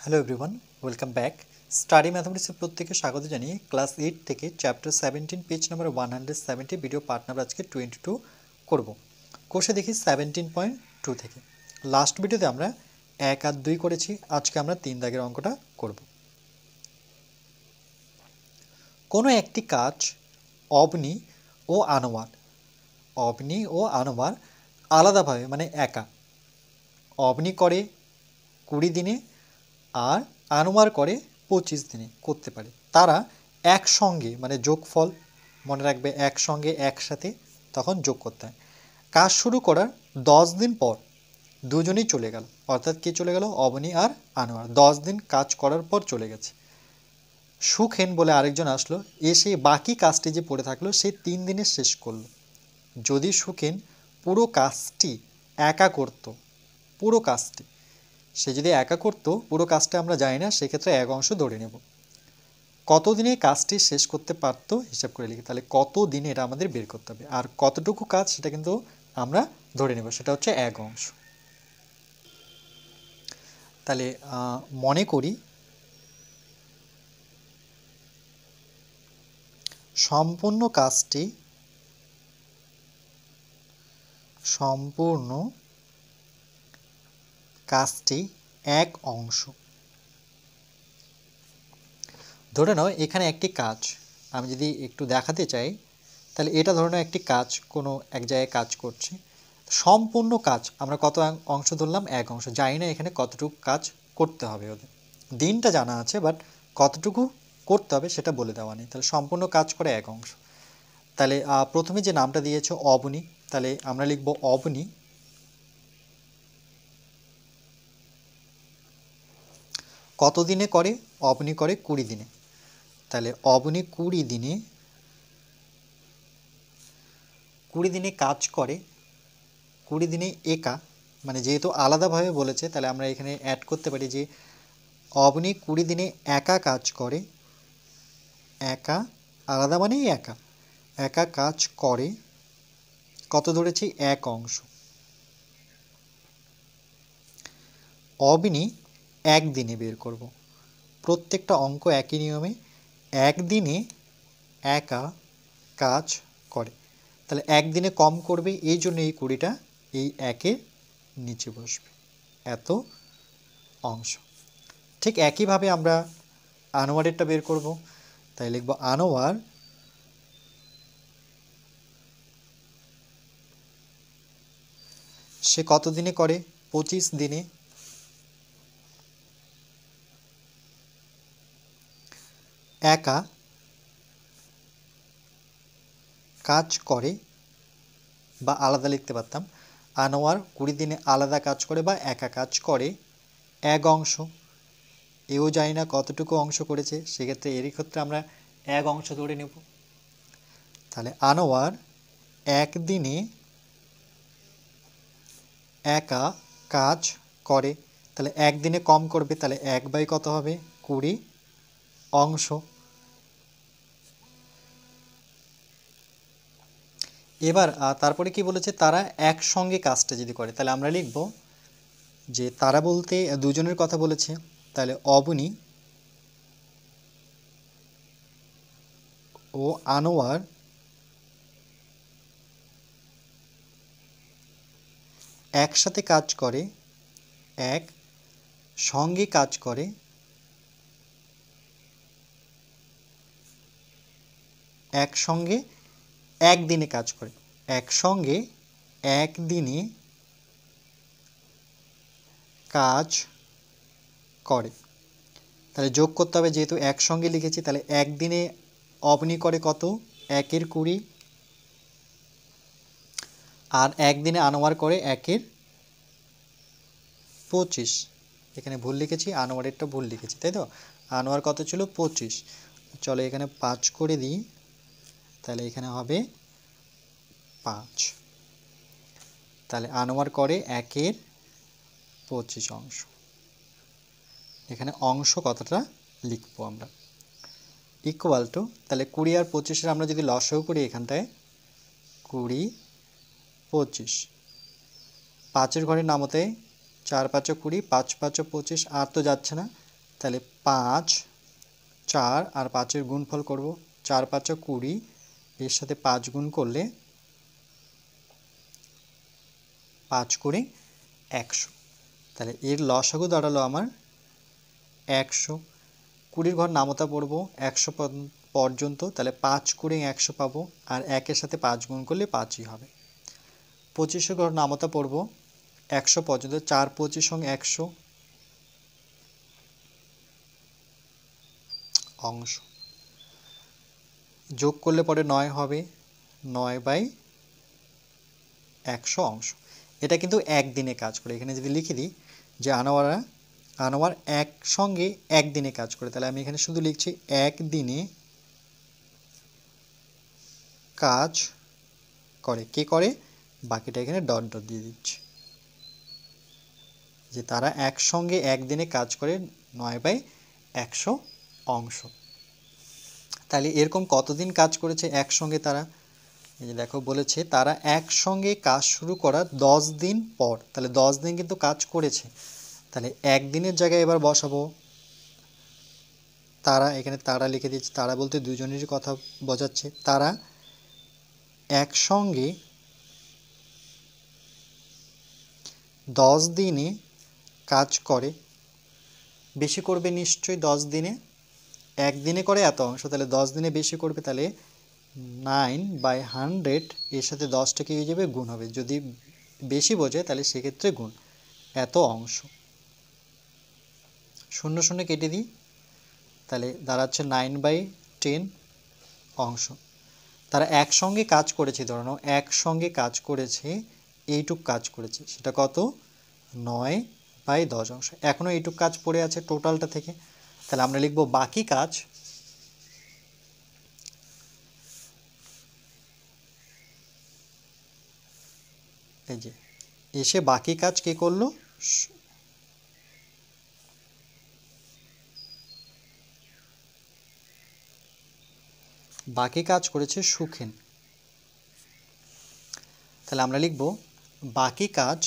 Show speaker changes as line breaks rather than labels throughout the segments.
Hello everyone, welcome back. Study ম্যাথমেটিক্সের প্রত্যেকে স্বাগত জানিয়ে ক্লাস 8 থেকে chapter 17 page number 170 video part number আজকে 22 করব। কোষে দেখি 17.2 থেকে। লাস্ট ভিডিওতে আমরা 1 আর 2 করেছি, আজকে আমরা 3 দাগের অঙ্কটা করব। কোনো একটি কাজ অবনি ও আনোয়ার আলাদাভাবে মানে একা অবনি করে 20 দিনে আর আনোয়ার করে 25 দিনে করতে পারে। তারা একসঙ্গে মানে যোগফল মনে রাখবে, একসঙ্গে একসাথে তখন যোগ করতে হয়। কাজ শুরু করার 10 দিন পর দুজনেই চলে গেল, অর্থাৎ কে চলে গেল? অবনী আর আনোয়ার 10 দিন কাজ করার পর চলে গেছে। সুখেন বলে আরেকজন আসলো, এসে বাকি কাজটি যে পড়ে থাকলো সেই 3 দিনে শেষ করলো। যদি সুখেন পুরো কাজটি একা করত, সে যদি একা করতো পুরো কাজটা আমরা জানি না, সেক্ষেত্রে এক অংশ ধরে নেব। কত দিনে কাজটি শেষ করতে পারতো হিসাব করে লিখি, তাহলে কত দিনে এটা আমাদের বের করতে হবে। আর কতটুকু কাজ সেটা কিন্তু আমরা ধরে নেব, সেটা হচ্ছে এক অংশ। তাহলে মনে করি সম্পূর্ণ কাজটি এক অংশ। ধরে নাও এখানে একটি কাজ আমি যদি একটু দেখাতে চাই, তাহলে এটা ধরে নাও একটি কাজ কোনো এক জায়গায় কাজ করছে। সম্পূর্ণ কাজ আমরা কত অংশ ধরলাম? এক অংশ। জানি না এখানে কতটুকু কাজ করতে হবে, ওদের দিনটা জানা আছে, বাট কতটুকু করতে হবে সেটা বলে দেওয়া নেই। তাহলে সম্পূর্ণ কাজ করে এক অংশ। তাহলে প্রথমে যে নামটা দিয়েছে অবনী, তাহলে আমরা লিখব অবনী কত দিনে করে? অবনী করে 20 দিনে। তাহলে অবনী 20 দিনে কাজ করে, 20 দিনে একা, মানে যেহেতু আলাদাভাবে বলেছে তাহলে আমরা এখানে অ্যাড করতে পারি যে অবনী 20 দিনে একা কাজ করে, একা আলাদা মানেই একা কাজ করে কত ধরেছি? এক অংশ। অবনী একদিনে বের করব, প্রত্যেকটা অঙ্ক একই নিয়মে, একদিনে একা কাজ করে। তাহলে একদিনে কম করবে, এই জন্য এই 20টা এই একের নিচে বসবে, এত অংশ। ঠিক একইভাবে আমরা আনোয়ারেরটা বের করব, তাই লিখব আনোয়ার সে কত দিনে করে? 25 দিনে। একা কাজ করে, বা আলাদা লিখতে পারতাম, আনোয়ার 20 দিনে আলাদা কাজ করে বা একা কাজ করে এক অংশ। এও জানি না কতটুকু অংশ করেছে, সেক্ষেত্রে এরই ক্ষেত্রে আমরা এক অংশ ধরে নেব। তাহলে আনোয়ার একদিনে একা কাজ করে, তাহলে একদিনে কম করবে, তাহলে 1/, কত হবে? 20 অংশ। এবার তারপরে কি বলেছে? তারা একসঙ্গে কাজটা যদি করে, তাহলে আমরা লিখব যে তারা বলতে দুজনের কথা বলেছে, তাহলে অবনী ও আনোয়ার একসাথে কাজ করে, একসঙ্গে কাজ করে একসঙ্গে একদিনে কাজ করে, একসঙ্গে একদিনে কাজ করে। তাহলে যোগ করতে হবে, যেহেতু একসঙ্গে লিখেছি, তাহলে একদিনে অবনী করে কত? 1-এর 20, আর একদিনে আনোয়ার করে 1-এর 25। এখানে ভুল লিখেছি, আনোয়ারেরটা ভুল লিখেছি, তাই তো? আনোয়ার কত ছিল? 25। চলো এখানে 5 করে দিই, তাহলে এখানে হবে 5। তাহলে আনোয়ার করে 1-এর 25 অংশ। এখানে অংশ কতটা লিখবো আমরা? ইকুয়াল টু, তাহলে 20 আর 25-এর আমরা যদি লসাগু করি এখানটায় 20, 25, 5-এর ঘরের নামতে 4 × 5 = 20, 5 × 5 = 25, আর তো যাচ্ছে না, তাহলে 5, 4 আর 5-এর গুণফল করব, 4 5 20, এর সাথে 5 গুণ করলে 5 করে 100। তাহলে এর লসাগু দাঁড়ালো আমার 100। 20 ঘর নামতা পড়ব 100 পর্যন্ত, তাহলে 5 করে 100 পাবো, আর 1-এর সাথে 5 গুণ করলে 5ই হবে। 25 ঘর নামতা পড়ব 100 পর্যন্ত, 4 25 100 অংশ, যোগ করলে পরে 9 হবে, 9/100 অংশ। এটা কিন্তু একদিনে কাজ করে। এখানে যদি লিখে দিই যে আনোয়ার একসঙ্গে একদিনে কাজ করে, তাহলে আমি এখানে শুধু লিখছি একদিনে কাজ করে। কে করে? বাকিটা এখানে ডট ডট দিয়ে দিচ্ছি, যে তারা একসঙ্গে একদিনে কাজ করে 9/100 অংশ। তাহলে এরকম কতদিন কাজ করেছে একসঙ্গে তারা? এই যে দেখো বলেছে তারা একসঙ্গে কাজ শুরু করার 10 দিন পর, তাহলে 10 দিন কিন্তু কাজ করেছে। তাহলে একদিনের জায়গায় এবার বসাবো তারা, এখানে তারা লিখে দিচ্ছি, তারা বলতে দুজনেরই কথা বোঝাচ্ছে। তারা একসঙ্গে 10 দিনে কাজ করে, বেশি করবে নিশ্চয়ই 10 দিনে, একদিনে করে এত অংশ, তাহলে 10 দিনে বেশি করবে, তাহলে 9/100 এর সাথে 10টা কি হয়ে যাবে? গুণ হবে। যদি বেশি বোঝে তাহলে সেক্ষেত্রে গুণ, এত অংশ। 0 0 কেটে দিই, তাহলে দাঁড়াচ্ছে 9/10 অংশ। তারা একসঙ্গে কাজ করেছে, ধরো একসঙ্গে কাজ করেছে, এইটুক কাজ করেছে, সেটা কত? 9/10 অংশ। এখনও এইটুক কাজ পড়ে আছে টোটালটা থেকে, তাহলে আমরা লিখব বাকি কাজ। এই যে এসে বাকি কাজ কে করলো? বাকি কাজ করেছে সুখেন। তাহলে আমরা লিখব বাকি কাজ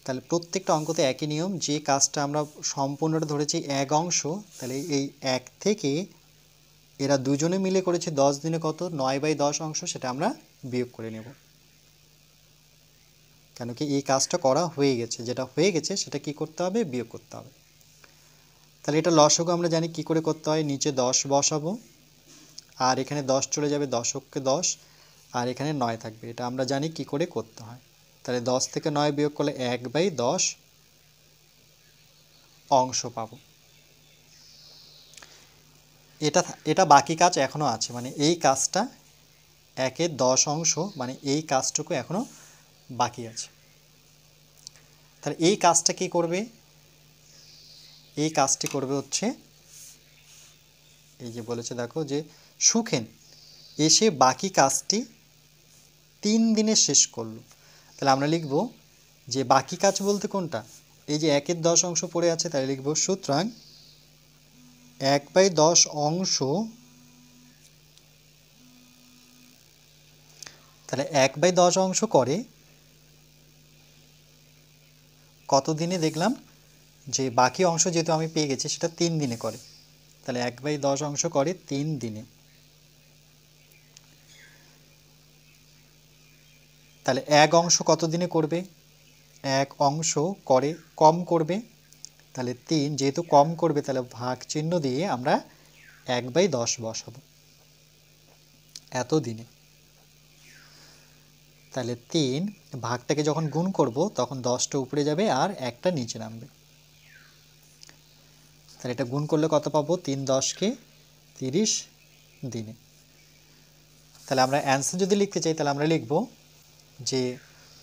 তাহলে প্রত্যেকটা অঙ্কতে একই নিয়ম, যে কাজটা আমরা সম্পূর্ণটা ধরেছি 1 অংশ, তাহলে এই 1 থেকে এরা দুজনে মিলে করেছে 10 দিনে কত? 9/10 অংশ, সেটা আমরা বিয়োগ করে নেব। কেন কি এই কাজটা করা হয়ে গেছে, যেটা হয়ে গেছে সেটা কি করতে হবে? বিয়োগ করতে হবে। তাহলে এটা লসাগু আমরা জানি কি করে করতে হয়, নিচে 10 বসাবো, আর এখানে 10 চলে যাবে, দশককে 10, আর এখানে 9 থাকবে, এটা আমরা জানি কি করে করতে হয়। তাহলে 10 থেকে 9 বিয়োগ করলে 1/10 অংশ পাবো। এটা বাকি কাজ এখনও আছে, মানে এই কাজটা 1/10 অংশ, মানে এই কাজটুকু এখনও বাকি আছে। তাহলে এই কাজটা কি করবে? এই কাজটি করবে হচ্ছে, এই যে বলেছে দেখো যে সুখেন এসে বাকি কাজটি 3 দিনে শেষ করলো। তাহলে আমরা লিখব যে বাকি কাজ বলতে কোনটা? এই যে 1/10 অংশ পড়ে আছে, তাই লিখব সুতরাং 1/10 অংশ, তাহলে 1/10 অংশ করে কত দিনে? দেখলাম যে বাকি অংশ যেহেতু আমি পেয়ে গেছি সেটা 3 দিনে করে, তাহলে 1/10 অংশ করে 3 দিনে। তাহলে 1 অংশ কত দিনে করবে? 1 অংশ করে কম করবে, তাহলে 3 যেহেতু কম করবে তাহলে ভাগ চিহ্ন দিয়ে আমরা 1/10 বসাবো এত দিনে। তাহলে 3 ভাগটাকে যখন গুণ করব তখন 10টা উপরে যাবে আর একটা নিচে নামবে, তাহলে এটা গুণ করলে কত পাবো? 3 10 30 দিনে। তাহলে আমরা অ্যান্সার যদি লিখতে চাই তাহলে আমরা লিখব যে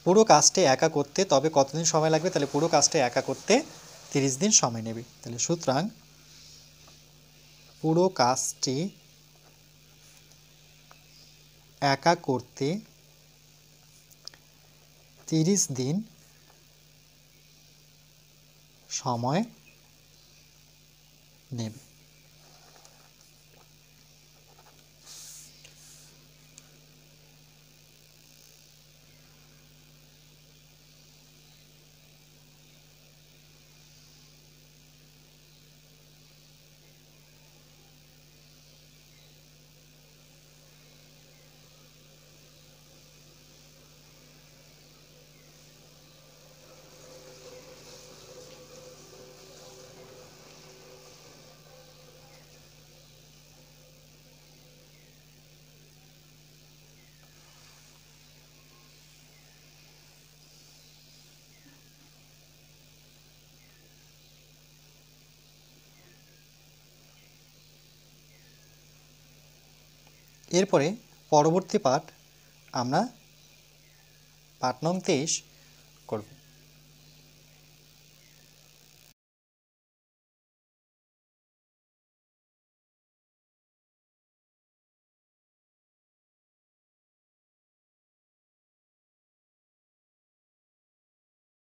পুরো কাজটি একা করতে তবে কতদিন সময় লাগবে? তাহলে পুরো কাজটা একা করতে 30 দিন সময় নেবে। তাহলে সুতরাং পুরো কাজটি একা করতে 30 দিন সময় নেবে। এরপরে পরবর্তী পাঠ আমরা পাঠ নং 23